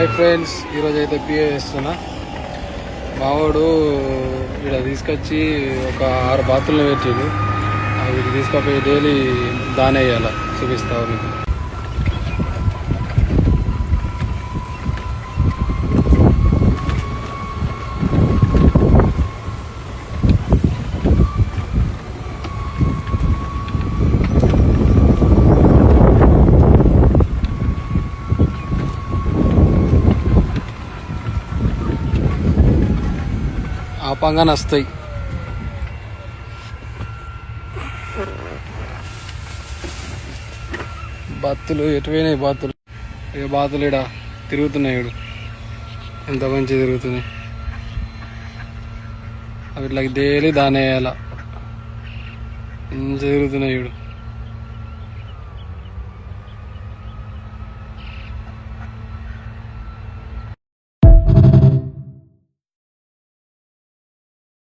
Hi friends, ఈరోజు అయితే PA చేస్తున్నా. మావాడు ఇక్కడ తీసుకొచ్చి ఒక 6 బాతులను పెట్టిండు. అవి తీసుకపోయి డైలీ దానే వేయాలి. చూపిస్తావు మీకు. ఆపంగానే వస్తాయి. బాతులు ఎటువైనాయి. బాతులు ఇక తిరుగుతున్నాయి. ఇడు ఎంత మంచిగా తిరుగుతున్నాయి. అవి ఇట్లా డైలీ దాని వేయాల. మంచిగా తిరుగుతున్నాయి. ఇడు